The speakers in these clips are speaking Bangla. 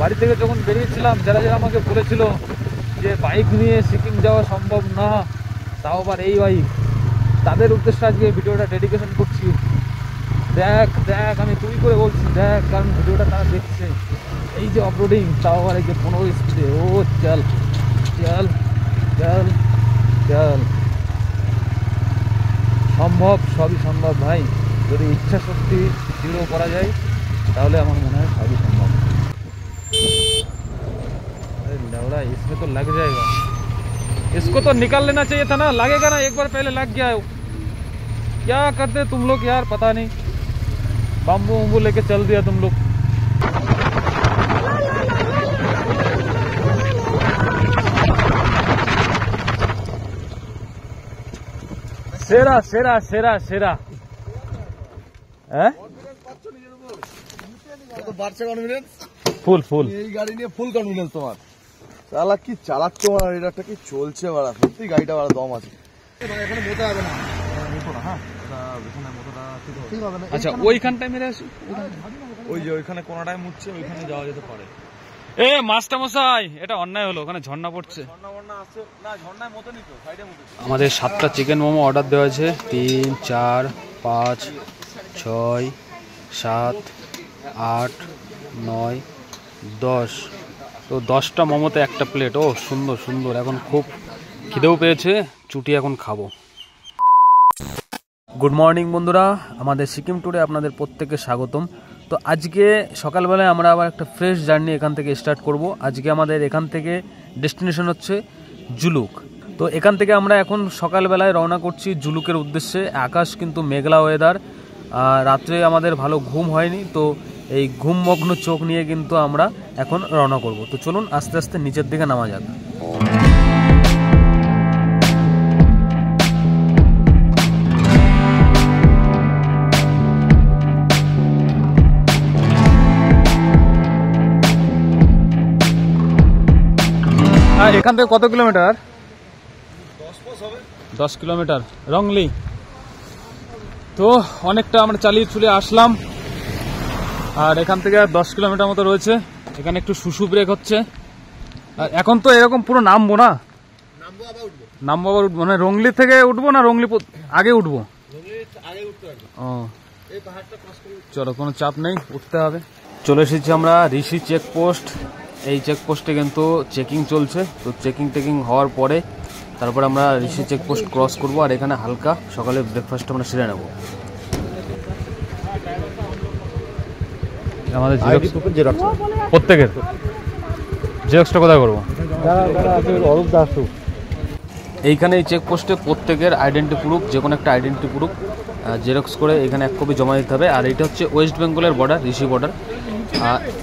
বাড়ি থেকে যখন বেরিয়েছিলাম, যারা যারা আমাকে বলেছিল যে বাইক নিয়ে সিকিম যাওয়া সম্ভব না, তাও আবার এই বাইক, তাদের উদ্দেশ্যে আজকে ভিডিওটা ডেডিকেশন করছি। দেখ দেখ, আমি তুই করে বলছি দেখ, কারণ ভিডিওটা তারা দেখছে। এই যে অফরোডিং, তাও আবার এই যে 15 স্পিডে, ও চল চল চল চল। সম্ভব, সবই সম্ভব ভাই, যদি ইচ্ছা শক্তি দৃঢ় করা যায় তাহলে আমার মনে হয় সবই সম্ভব। अरे लौड़ा, इसमें तो लग जाएगा, इसको तो निकाल लेना चाहिए था ना, लगेगा ना, एक बार पहले लग गया है। क्या करते तुम लोग यार, पता नहीं, बाम्बू वम्बू लेके चल दिया तुम लोग। सेरा सेरा सेरा सेरा ফুল ফুল, এই গাড়ি নিয়ে ফুল কনফিডেন্স তোমার। শালা কি চালাচ্ছ মারা, এটা কি চলছে মারা, সত্যি গাড়িটা মারা দম আছে। এখানে মোটা হবে না, মোটো না, হ্যাঁ এখানে মোটোটা ঠিক হবে না। আচ্ছা ওইখানটায় মেরে আসি, ওই যে ওইখানে কোনটায় মুছছে, ওইখানে যাওয়া যেতে পারে। এ মাস্টার মশাই, এটা অন্যায় হলো, ওখানে ঝর্ণা পড়ছে। আমাদের 7টা চিকেন মোমো অর্ডার দেওয়া আছে, 3, 4, 5, 6, 7, 8, 9, 10। তো 10টা মোমোতে একটা প্লেট। ও সুন্দর সুন্দর, এখন খুব খিদেও পেয়েছে, চুটি এখন খাবো। গুড মর্নিং বন্ধুরা, আমাদের সিকিম ট্যুরে আপনাদের প্রত্যেককে স্বাগতম। তো আজকে সকালবেলায় আমরা আবার একটা ফ্রেশ জার্নি এখান থেকে স্টার্ট করব। আজকে আমাদের এখান থেকে ডেস্টিনেশন হচ্ছে জুলুক। তো এখান থেকে আমরা এখন সকালবেলায় রওনা করছি জুলুকের উদ্দেশ্যে। আকাশ কিন্তু মেঘলা ওয়েদার, রাত্রে আমাদের ভালো ঘুম হয়নি, তো এই ঘুমমগ্ন চোখ নিয়ে কিন্তু আমরা এখন রওনা করব। তো চলুন আস্তে আস্তে নিচের দিকে নামা যাক। এখান থেকে কত কিলোমিটার? 10 kilometre wrongly. তো অনেকটা আমরা চালিয়ে চলে আসলাম, আর এখান থেকে 10 কিলোমিটার মতো রয়েছে। এখানে একটু শুশু ব্রেক হচ্ছে। আর এখন তো এরকম পুরো নামবো না, নামবো আবার উঠবো, মানে রংলি থেকে উঠবো না রংলি আগে উঠবো? ও চলো, কোনো চাপ নেই, উঠতে হবে। চলে এসেছি আমরা ঋষি চেকপোস্ট। এই চেকপোস্টে কিন্তু চেকিং চলছে, তো চেকিং হওয়ার পরে তারপর আমরা ঋষি চেকপোস্ট ক্রস করব। আর এখানে হালকা সকালে ব্রেকফাস্ট আমরা সেরে নেব। আমাদের প্রত্যেকের জেরক্সটা কোথায় করবো? এইখানে এই চেকপোস্টে প্রত্যেকের আইডেন্টি প্রুফ, যে কোনো একটা আইডেন্টি প্রুফ জেরক্স করে এখানে 1 কপি জমা দিতে হবে। আর এটা হচ্ছে ওয়েস্ট বেঙ্গলের বর্ডার, ঋষি বর্ডার।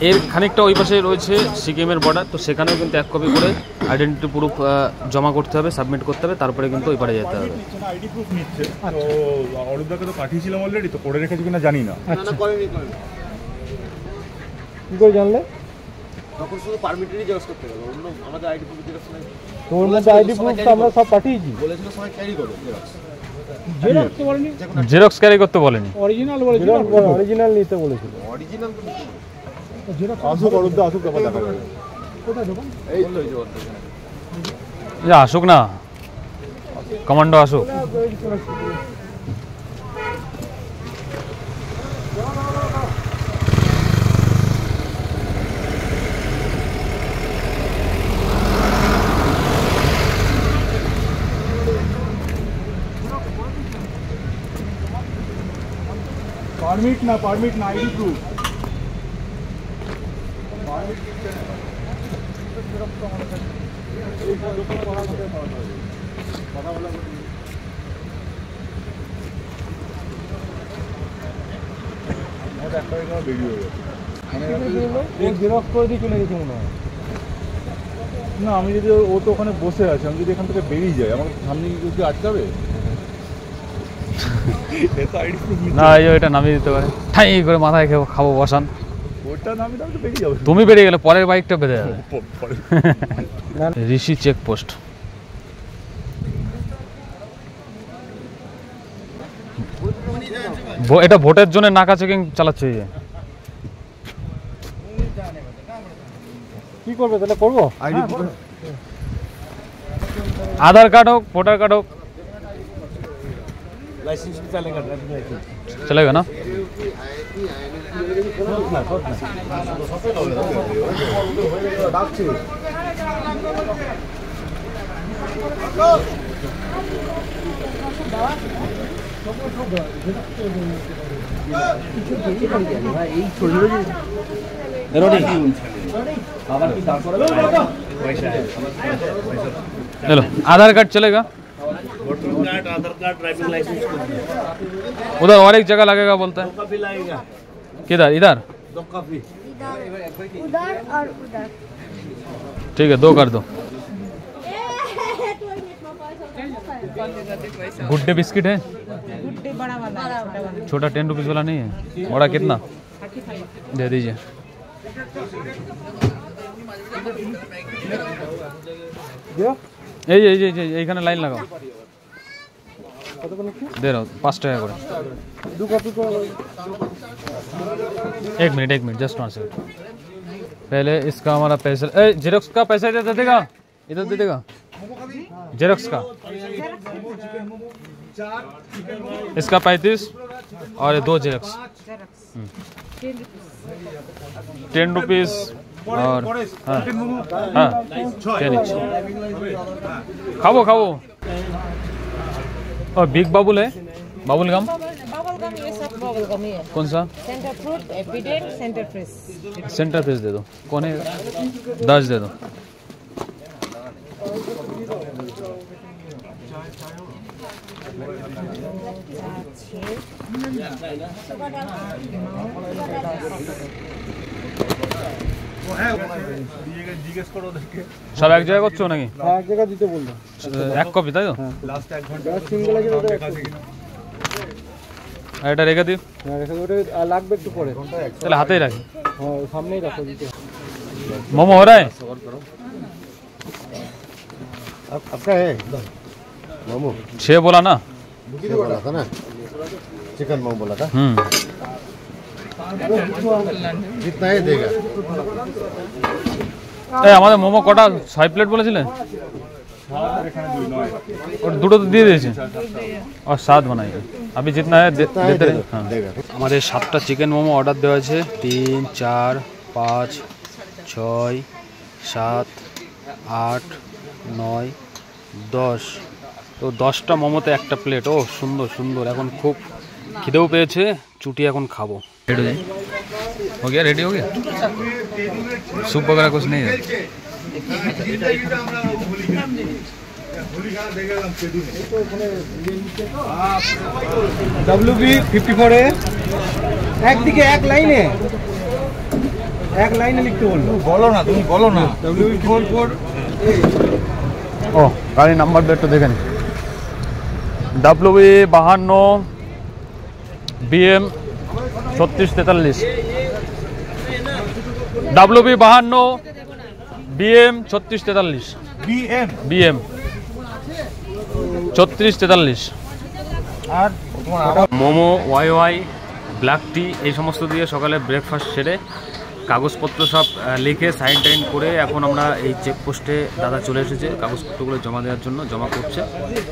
এর খানিকটা ওই পাশে রয়েছে সিকিমের বর্ডার, তো সেখানেও কিন্তু 1 কপি করে আইডেন্টি প্রুফ জমা করতে হবে, সাবমিট করতে হবে, তারপরে কিন্তু ওই পারে যেতে হবে। আইডি প্রুফ নিচ্ছে তো, অরূপদাকে তো পাঠিয়েছিলাম অলরেডি, তো করে রেখেছি কিনা জানি না। আচ্ছা কি করে জানলে? তখন শুধু পারমিটেরই জেরক্স করতে গেল, অন্য আমাদের আইডি প্রুফ জেরক্স নাই। তোর মধ্যে আইডি প্রুফ তো আমরা সব পাঠিয়েছি। বলেছিল সবাই ক্যারি করো জেরক্স। জেরক্স তো বলেনি, জেরক্স ক্যারি করতে বলেনি, অরিজিনাল বলেছিল। অরিজিনাল নিতে বলেছিল। অরিজিনাল তো জেরক্স আসুক অরূপদা, আসুক, ব্যাপার দেখা যাবে। কোথায় দোকান? এই তো এই যে আসুক না, কমান্ডো আসুক। পারমিট না আইডি প্রুফ। জেরক্স করে দিয়ে চলে গেছে মনে হয়। না, আমি যদি, ও তো ওখানে বসে আছে, আমি যদি এখান থেকে বেরিয়ে যাই, আমার সামনে কি আটকাবে? না, এটা নামিয়ে দিতে পারে, ঠাই করে মাথায় খাবো বসান। ওটা নামিয়ে দাও তো বেরিয়ে যাবে। তুমি বেরিয়ে গেলে পরের বাইকটা বেঁধে যাবে। ঋষি চেকপোস্ট। এটা ভোটের জন্য নাকা চেকিং চালাচ্ছে। কি করবে তাহলে করবো? আইডি आधार कार्ड हो वोटर कार्ड हो लाइसेंस भी चलेगा, ड्राइविंग लाइसेंस। चलेगा ना? चलो आधार कार्ड चलेगा, आधार कार्ड, ड्राइविंग लाइसेंस उधर और एक जगह लगेगा बोलता है। कॉपी लगेगा, किधर? इधर? 2 कॉपी। उधर और उधर। ठीक है 2 कर दो। गुड डे बिस्किट है, गुड्डे बड़ा वाला है, छोटा वाला छोटा 10 रुपीज़ वाला नहीं है। बड़ा कितना 35। दे दीजिए। এইখানে লাইন লাগাও, दे रहा हूँ 5 টাকা করে। 2 कॉपी को 1 मिनट जस्ट 1 सेकंड। पहले इसका हमारा पैसा जेरोक्स का पैसा दे देगा, इधर दे देगा जेरोक्स का। इसका 35 और 2 जेरोक्स 10 रुपीज़ और हाँ हाँ 10 इंच। खाओ खाओ। और बिग बाबुल है, बाबुल गम बबल गम, ये सब बबल गम ही है। कौन सा? सेंटर फ्रूट, एपिडेट, सेंटर फ्रेश। सेंटर पीस दे दो। कौन है? 10 दे दो। সব এক জায়গায় করছো নাকি? এক জায়গা দিতে বললো। এক কপি তাই তো? যারা সিঙ্গেল আছে ওটা আর এটা রেখে দিই, রেখে ওটা লাগবে একটু পরে। তাহলে হাতেই রাখি। হ্যাঁ সামনেই রাখো দিতে। मोमो हो रहा है? आपका है मोमो 6 बोला ना? बोला था ना, चिकन मोमो बोला था। जितना है देगा। আমাদের মোমো কটা 6 প্লেট বলেছিলেন? और দুটো তো দিয়ে দিয়েছে और 7 बनाइए। अभी जितना है देते रहे। हाँ हमारे 7টা চিকেন মোমো অর্ডার দেওয়া আছে। 3 4 5 6 7 8 9 10। তো 10টা মোমোতে একটা প্লেট। ও সুন্দর সুন্দর। এখন খুব খিদেও পেয়েছে, चुटी এখন খাবো। रेडी हो जाए। हो गया? रेडी हो गया? सूप वगैरह कुछ नहीं है? WB 54 है, একদিকে এক লাইনে লিখতে বললো। बोलो ना, तुम बोलो ना। WB 44 ও গাড়ি নাম্বার প্লেটটা দেখেন। WB 52 BM 3643। WB 52 BM 3643। BM 3643। আর মোমো ওয়াই ব্ল্যাক টি এই সমস্ত দিয়ে সকালে ব্রেকফাস্ট সেরে কাগজপত্র সব লিখে সাইন টাইন করে এখন আমরা এই চেকপোস্টে দাদা চলে এসেছে কাগজপত্রগুলো জমা দেওয়ার জন্য। জমা করছে।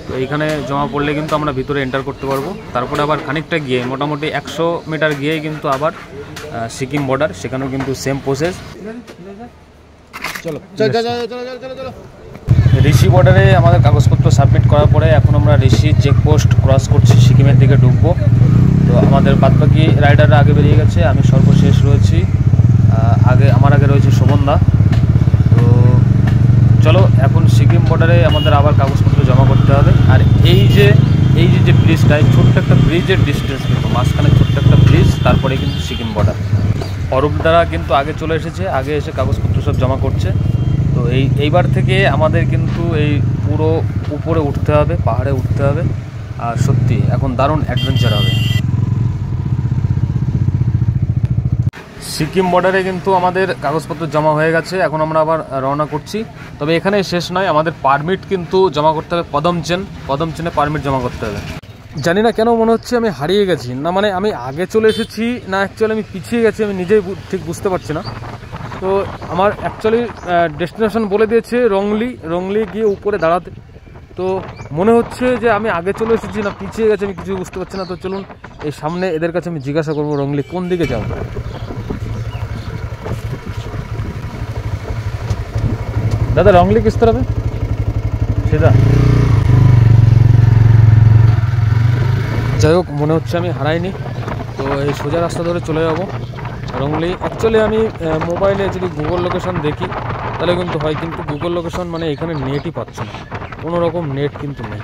তো এইখানে জমা পড়লে কিন্তু আমরা ভিতরে এন্টার করতে পারবো। তারপরে আবার খানিকটা গিয়ে মোটামুটি 100 মিটার গিয়ে কিন্তু আবার সিকিম বর্ডার, সেখানেও কিন্তু সেম প্রসেস। চলো চলো। ঋষি বর্ডারে আমাদের কাগজপত্র সাবমিট করার পরে এখন আমরা ঋষি চেকপোস্ট ক্রস করছি, সিকিমের দিকে ঢুকবো। তো আমাদের বাদবাকি রাইডাররা আগে বেরিয়ে গেছে, আমি সর্বশেষ রয়েছি। আমার আগে রয়েছে শোভনদা। তো চলো এখন সিকিম বর্ডারে আমাদের আবার কাগজপত্র জমা করতে হবে। আর এই যে ব্রিজটা, ছোট্ট একটা ব্রিজের ডিস্টেন্স, কিন্তু মাঝখানে ছোট্ট একটা ব্রিজ, তারপরে কিন্তু সিকিম বর্ডার। অরূপ দ্বারা কিন্তু আগে চলে এসেছে, আগে এসে কাগজপত্র সব জমা করছে। তো এইবার থেকে আমাদের কিন্তু এই পুরো উপরে উঠতে হবে, পাহাড়ে উঠতে হবে। আর সত্যি এখন দারুণ অ্যাডভেঞ্চার হবে। সিকিম বর্ডারে কিন্তু আমাদের কাগজপত্র জমা হয়ে গেছে, এখন আমরা আবার রওনা করছি। তবে এখানে শেষ নয়, আমাদের পারমিট কিন্তু জমা করতে হবে পদমচেনে পারমিট জমা করতে হবে। জানি না কেন মনে হচ্ছে আমি হারিয়ে গেছি, না মানে আমি আগে চলে এসেছি না অ্যাকচুয়ালি আমি পিছিয়ে গেছি, আমি নিজেই ঠিক বুঝতে পারছি না। তো আমার অ্যাকচুয়ালি ডেস্টিনেশন বলে দিয়েছে রংলি। রংলি গিয়ে উপরে দাঁড়াতে, তো মনে হচ্ছে যে আমি আগে চলে এসেছি না পিছিয়ে গেছে, আমি কিছু বুঝতে পারছি না। তো চলুন এই সামনে এদের কাছে আমি জিজ্ঞাসা করবো রংলি কোন দিকে যাবো। দাদা রংলি কিস तरफ है? सीधा। যাই হোক, মনে হচ্ছে আমি হারাইনি। তো এই সোজা রাস্তা ধরে চলে যাব রংলি। অ্যাকচুয়ালি আমি মোবাইলে যদি গুগল লোকেশন দেখি তাহলে কিন্তু হয়, কিন্তু গুগল লোকেশন মানে এখানে নেটই পাচ্ছে না, কোনো রকম নেট কিন্তু নেই।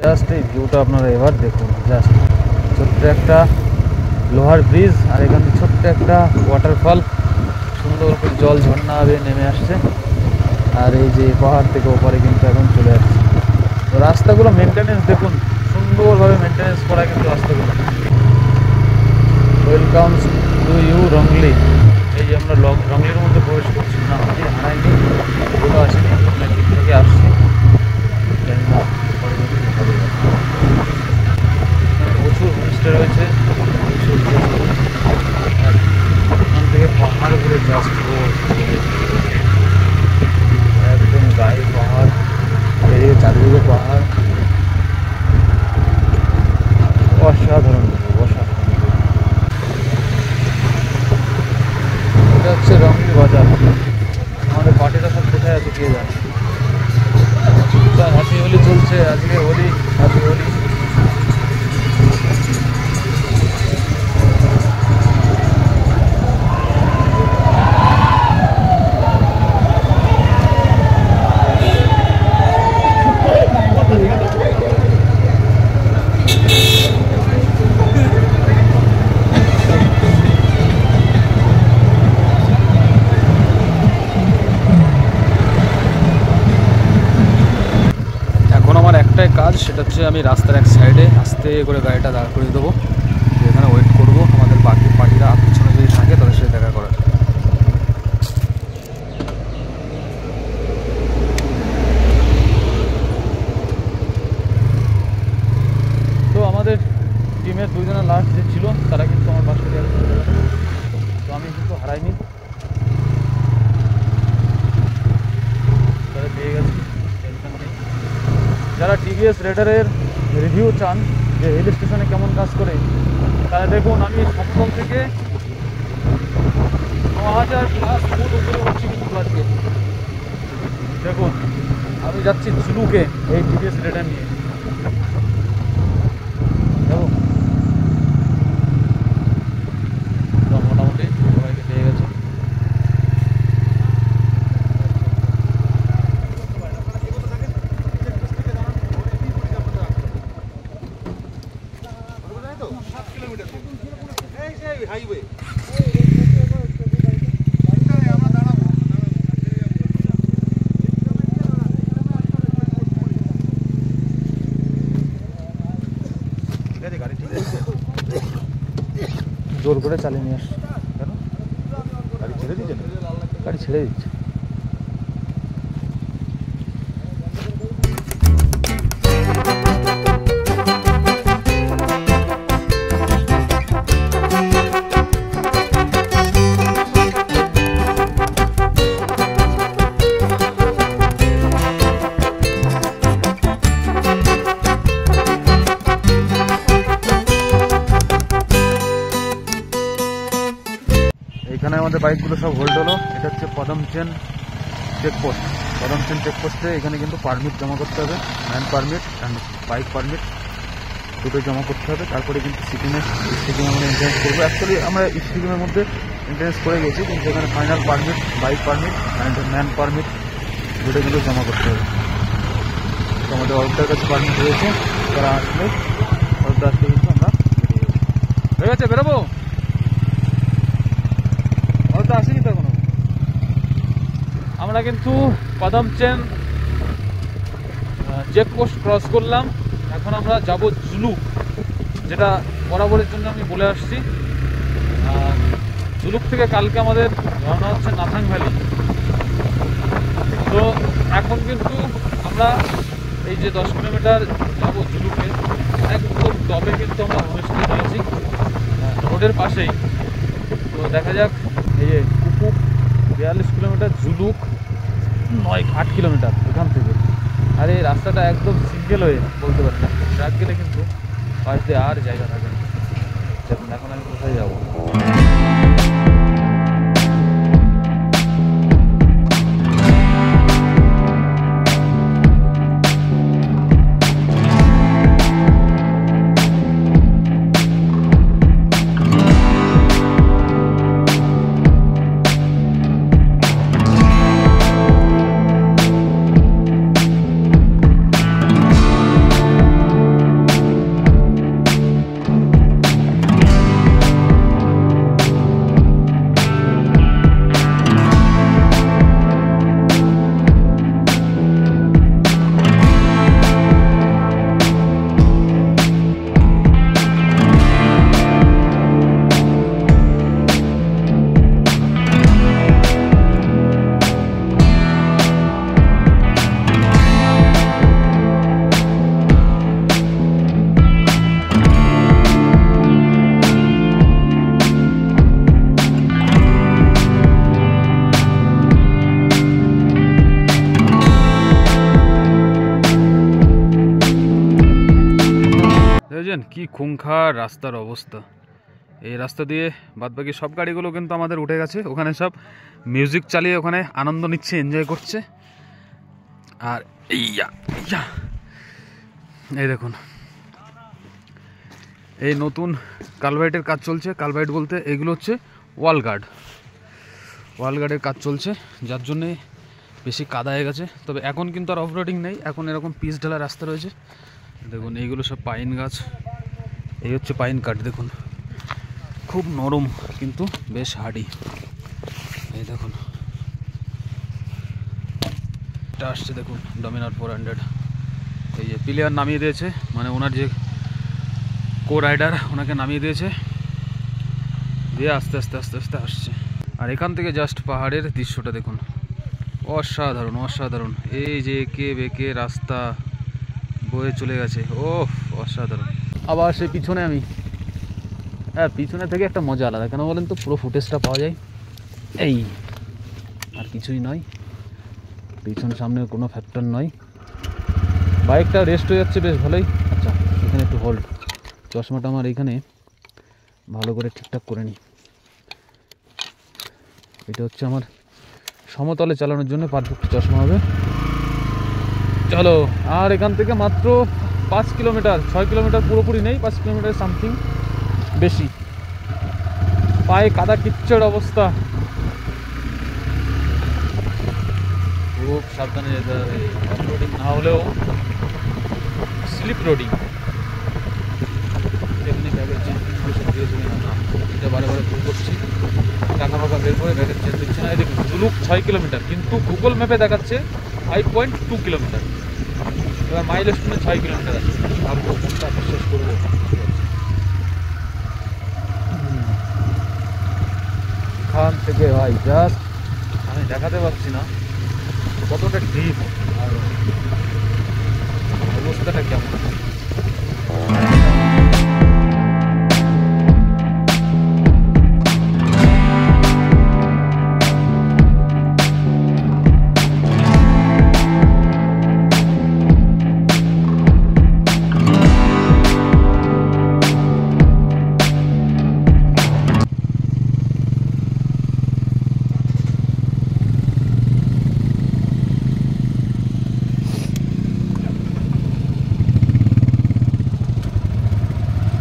জাস্ট এই ভিউটা আপনারা এবার দেখুন, জাস্ট ছোট্ট একটা লোহার ব্রিজ আর এখান থেকে ছোট্ট একটা ওয়াটারফল, সুন্দর করে জল ঝর্ণা হবে নেমে আসছে। আর এই যে পাহাড় থেকে ওপারে কিন্তু এখন চলে যাচ্ছে। তো রাস্তাগুলো মেনটেনেন্স দেখুন, সুন্দরভাবে মেনটেনেন্স করা কিন্তু রাস্তাগুলো। Welcome to you wrongly. এই যে আমরা রংলির মধ্যে প্রবেশ করছি, না আমি হারাইনি, ওগুলো আসেনি, অনেক দিক থেকে আসছি। প্রচুর হোমস্টে রয়েছে, এখান থেকে পাহাড় ঘুরে জাস্ট একদম গায়ে পাহাড়, এদিকে চারিদিকে পাহাড়, অসাধারণ অসাধারণ। এটা হচ্ছে রংলি বাজার। আমাদের পার্টিটা সব কোথায় আছে কে জানে। হ্যাপি হোলি চলছে আজকে, হোলি, হ্যাপি হোলি। কাজ সেটা হচ্ছে আমি রাস্তার এক সাইডে আস্তে করে গাড়িটা দাঁড় করে দেবো, এখানে ওয়েট করবো আমাদের বাকি পার্টিরা পিছনে যদি থাকে তাদের সাথে দেখা করার। তো আমাদের টিমের দুইজনের লাস্ট যে ছিল তারা কিন্তু আমার পাশে আছে, তো আমি কিন্তু হারাইনি, তারা পেয়ে গেছি। যারা টিভিএস রেডারের রিভিউ চান যে হিল স্টেশনে কেমন কাজ করে, তারা দেখুন আমি সমতল থেকে 9000+ ফুট উপরে উঠছি কিন্তু আজকে। দেখুন আমি যাচ্ছি ঝুলুকে এই টিভিএস রেডার নিয়ে। দেখুন মোটামুটি সবাইকে পেয়ে গেছে। জোর করে চালিয়ে নিয়ে আসছে, কেন গাড়ি ছেড়ে দিচ্ছে, গাড়ি ছেড়ে দিচ্ছে। এখানে আমাদের বাইকগুলো সব হোল্ড হলো। এটা হচ্ছে পদমচেন চেকপোস্ট। পদমচেন চেকপোস্টে এখানে কিন্তু পারমিট জমা করতে হবে, man permit and bike permit দুটোই জমা করতে হবে। তারপরে কিন্তু সিকিমে আমরা এন্ট্রান্স করবো। অ্যাকচুয়ালি আমরা সিকিমের মধ্যে এন্ট্রান্স করে গেছি, কিন্তু এখানে final permit, bike permit and man permit দুটো কিন্তু জমা করতে হবে। তো আমাদের অর্ডার কাছে পারমিট রয়েছে, তারা আসলে অর্ডার আসলে কিন্তু আমরা হয়ে গেছে, বেরোবো। আসেনি তো এখনো। আমরা কিন্তু পদমচেন চেকপোস্ট ক্রস করলাম, এখন আমরা যাব জুলু, যেটা বরাবরের জন্য আমি বলে আসছি। জুলুক থেকে কালকে আমাদের রওনা হচ্ছে নাথাং ভ্যালি। তো এখন কিন্তু আমরা এই যে 10 কিলোমিটার যাবো ঝুলুকে, একদম টপে কিন্তু আমরা হোমস্টে দিয়েছি রোডের পাশেই। তো দেখা যাক, এই যে কুকুক 42 কিলোমিটার, ঝুলুক 8 কিলোমিটার এখান থেকে। আর এই রাস্তাটা একদম সিঙ্গেল হয়ে বলতে পারি না, ট্রাক গেলে কিন্তু পাশ দিয়ে আর জায়গা থাকে না। দেখুন এখন আমি কোথায় যাবো। কি খুংখার রাস্তার অবস্থা। এই রাস্তা দিয়ে বাদবাকি সব গাড়িগুলো কিন্তু আমাদের উঠে গেছে, ওখানে সব মিউজিক চালিয়ে ওখানে আনন্দ নিচ্ছে, এনজয় করছে। আর এই দেখুন, এই নতুন কালভার্টের কাজ চলছে। কালভার্ট বলতে এগুলো হচ্ছে ওয়াল গার্ডের কাজ চলছে, যার জন্যে বেশি কাদা হয়ে গেছে। তবে এখন কিন্তু আর অফরোডিং নেই, এখন এরকম পিচ ঢালা রাস্তা রয়েছে। দেখুন এইগুলো সব পাইন গাছ, এই হচ্ছে পাইন কাঠ। দেখুন খুব নরম কিন্তু বেশ হার্ডি। এই দেখুন এটা আসছে, দেখুন ডমিনার 400। এই যে প্লেয়ার নামিয়ে দিয়েছে, মানে ওনার যে কো রাইডার ওনাকে নামিয়ে দিয়েছে, দিয়ে আস্তে আস্তে আস্তে আস্তে আসছে। আর এখান থেকে জাস্ট পাহাড়ের দৃশ্যটা দেখুন, অসাধারণ অসাধারণ। এই যে একে বেঁকে রাস্তা বয়ে চলে গেছে, ও অসাধারণ। আবার সে পিছনে আমি, হ্যাঁ পিছনে থেকে একটা মজা আলাদা, কেন বলেন তো, পুরো ফুটেজটা পাওয়া যায়। এই আর কিছুই নয়, পিছন সামনে কোনো ফ্যাক্টর নয়। বাইকটা রেস্ট হয়ে যাচ্ছে বেশ ভালোই। আচ্ছা এখানে একটু হোল্ড, চশমাটা আমার এইখানে ভালো করে ঠিকঠাক করে নিই। এটা হচ্ছে আমার সমতলে চালানোর জন্য পারফেক্ট চশমা হবে। চলো, আর এখান থেকে মাত্র 5 কিলোমিটার, 6 কিলোমিটার পুরোপুরি নেই, 5 কিলোমিটার সামথিং বেশি। পায়ে কাদা কিচ্ছার অবস্থা, খুব সাবধানে যেতে হবে। অফরোডিং না হলেও স্লিপ রোডিং। এমনি ব্যাগের চেন দিয়েছি না, এটা বারে বারে ভুল করছি। টাকা ফাঁকা বের করে ব্যাগের চেন দিচ্ছি না। এই দেখুন ঝুলুক 6 কিলোমিটার, কিন্তু গুগল ম্যাপে দেখাচ্ছে 5.2 কিলোমিটার। এবার মাইল স্টোনে 6 কিলোমিটার আছে, ভাববো কোনটা বিশ্বাস করবো। এখান থেকে ভাই জাস্ট আমি দেখাতে পারছি না কতটা ডিপ আর অবস্থাটা কেমন।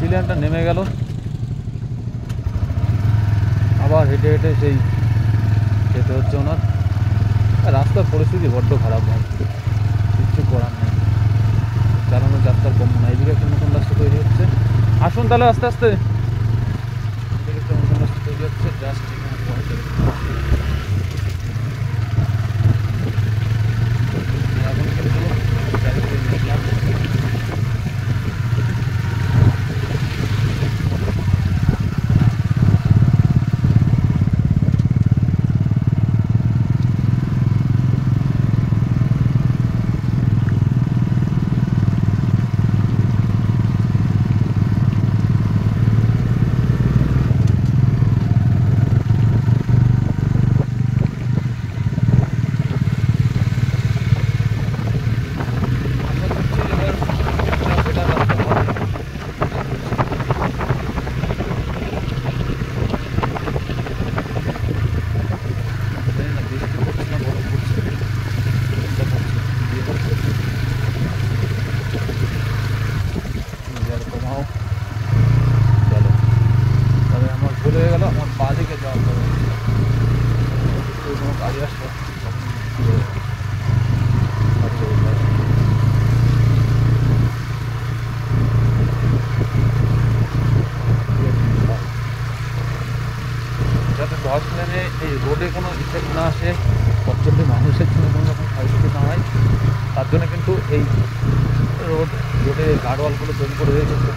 প্লেনটা নেমে গেল, আবার হেঁটে হেঁটে সেই যেতে হচ্ছে ওনার। রাস্তার পরিস্থিতি বড্ড খারাপ ভাই, কিচ্ছু করার নেই, চালানো যাত্রার কম না। এইদিকে একটা নতুন রাস্তা তৈরি হচ্ছে, আসুন তাহলে আস্তে আস্তে। এদিকে একটা নতুন রাস্তা তৈরি হচ্ছে, জাস্ট ফার্স্ট লাইনে এই রোডে কোনো ইফেক্ট না আসে, পথচলতি মানুষের জন্য কোনো রকম ক্ষয়ক্ষতি না হয়, তার জন্য কিন্তু এই রোডে গার্ডওয়ালগুলো তৈরি করে রেখেছে।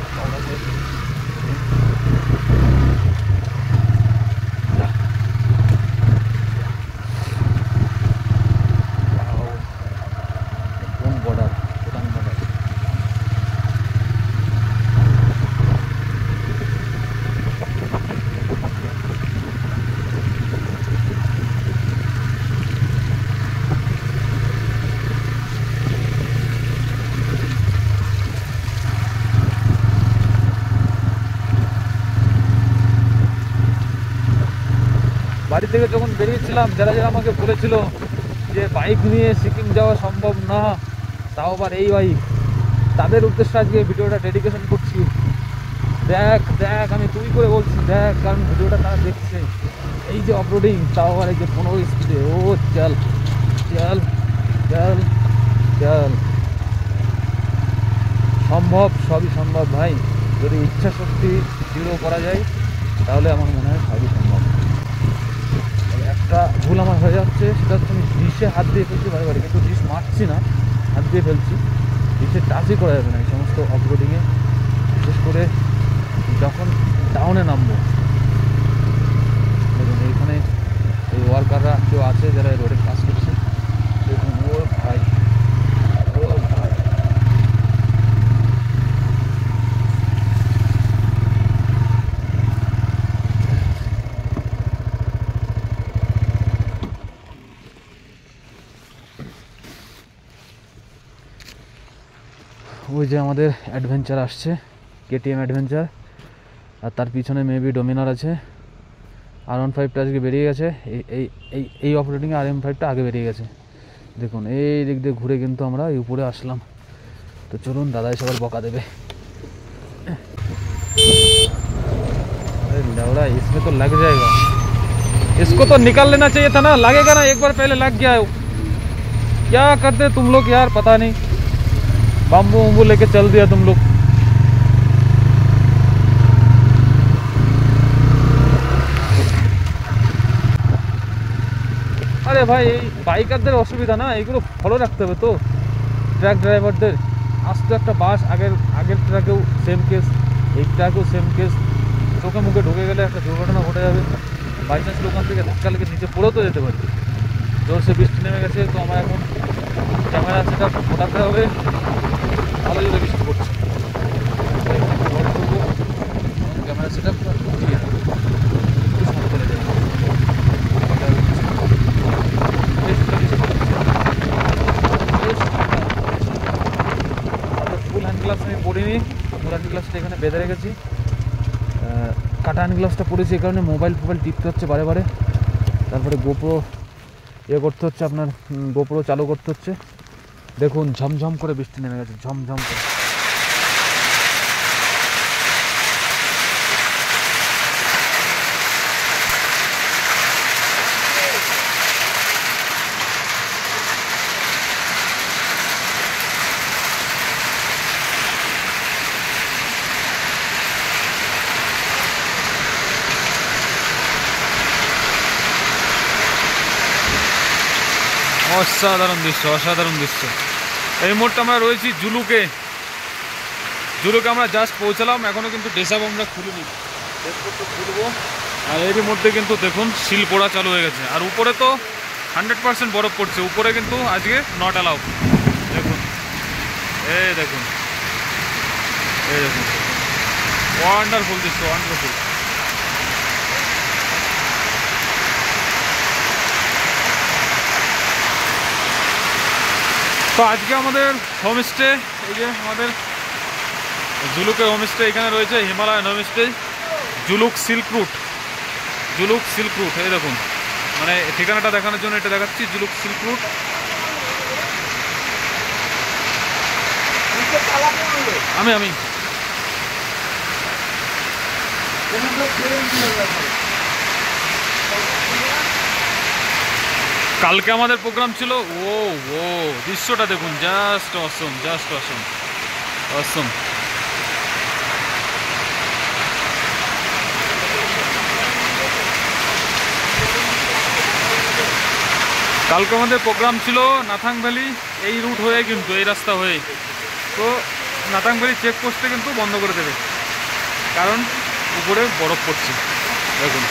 কোন বর্ডার, ভুটান বর্ডার। বাড়ি থেকে যখন বেরিয়েছিলাম, যারা যারা আমাকে বলেছিল যে বাইক নিয়ে সিকিম যাওয়া সম্ভব না, তাও আবার এই বাইক, তাদের উদ্দেশ্যে আজকে ভিডিওটা ডেডিকেশন করছি। দেখ দেখ, আমি তুই করে বলছি দেখ, কারণ ভিডিওটা তারা দেখছে। এই যে অফরোডিং, তাও আবার এই যে 15 স্পিডে, ও চল চল চল চল। সম্ভব, সবই সম্ভব ভাই, যদি ইচ্ছা শক্তি দৃঢ় করা যায় তাহলে আমার মনে হয় সবই সম্ভব। একটা ভুল আমার হয়ে যাচ্ছে, সেটা হচ্ছে আমি ডিশে হাত দিয়ে ফেলছি বারে, কিন্তু ডিশ মারছি না, হাত দিয়ে ফেলছি। ডিশে টাচই করা যাবে না এই সমস্ত অফরোডিংয়ে, বিশেষ করে যখন টাউনে নামবো। দেখুন এইখানে এই ওয়ার্কাররা কেউ আছে যারা রোডে কাজ করছে, দেখুন ও ভাই, ও ভাই। ওই যে আমাদের অ্যাডভেঞ্চার আসছে, কেটিএম অ্যাডভেঞ্চার, আর তার পিছনে মেবি ডোমিনার আছে। R15টা আজকে বেরিয়ে গেছে, এই অপারেটিংয়ে RM5টা আগে বেরিয়ে গেছে। দেখুন এই দিক দিয়ে ঘুরে কিন্তু আমরা এই উপরে আসলাম। তো চলুন, দাদা এসে আবার বকা দেবে। अरे लौड़ा, इसमें तो लग जाएगा, इसको तो निकाल लेना चाहिए था ना, लगेगा ना, एक बार पहले लग गया है। क्या करते तुम लोग यार, पता नहीं, बाम्बू वाम्बू लेके चल दिया तुम लोग। আরে ভাই, এই বাইকারদের অসুবিধা না, এইগুলো ফলো রাখতে হবে তো ট্রাক ড্রাইভারদের। আসতো একটা বাস, আগের ট্রাকেও সেম কেস, এই ট্রাকেও সেম কেস, চোখে মুখে ঢুকে গেলে একটা দুর্ঘটনা ঘটে যাবে। বাই চান্স ওখান থেকে ধাক্কা লেগে নিচে পড়েও তো যেতে পারি। জোরসে বৃষ্টি নেমে গেছে, তো আমার এখন ক্যামেরা সেটা ফোটাতে হবে, ভালো জোরে বৃষ্টি পড়ছে। ক্যামেরা সেটা ফুটিয়ে চলে যাবে। ফুল হ্যান্ড গ্লাভস আমি পরিনি, ফুল হ্যান্ড গ্লাভসটা এখানে বেঁধে রেখেছি। কাটা হ্যান্ড গ্লাভসটা পরেছি এই কারণে মোবাইল টিপতে হচ্ছে বারে। তারপরে গোপ্রো করতে হচ্ছে, আপনার গোপ্রো চালু করতে হচ্ছে। দেখুন ঝমঝম করে বৃষ্টি নেমে গেছে, ঝমঝম করে। অসাধারণ দৃশ্য, অসাধারণ দৃশ্য। এই মুহূর্তে আমরা রয়েছি জুলুকে আমরা জাস্ট পৌঁছালাম, এখনও কিন্তু ডেসাব আমরা খুলিনি, খুলবো। আর এরই মধ্যে কিন্তু দেখুন শিল পোড়া চালু হয়ে গেছে, আর উপরে তো 100% বরফ পড়ছে, উপরে কিন্তু আজকে নট অ্যালাউ। দেখুন এই দেখুন ওয়ান্ডারফুল দৃশ্য, ওয়ান্ডারফুল। তো আজকে আমাদের হোমস্টে, এই যে আমাদের জুলুকের হোমস্টে এখানে রয়েছে, Himalayan homestay, Zuluk silk route. এই দেখুন, মানে ঠিকানাটা দেখানোর জন্য এটা দেখাচ্ছি, জুলুক সিল্ক রুট। আমি কালকে আমাদের প্রোগ্রাম ছিল। ও দৃশ্যটা দেখুন, জাস্ট অসম। কালকে আমাদের প্রোগ্রাম ছিল নাথাং ভ্যালি, এই রুট হয়ে কিন্তু এই রাস্তা হয়ে, তো নাথাং ভ্যালি চেকপোস্টে কিন্তু বন্ধ করে দেবে, কারণ উপরে বরফ পড়ছে দেখুন।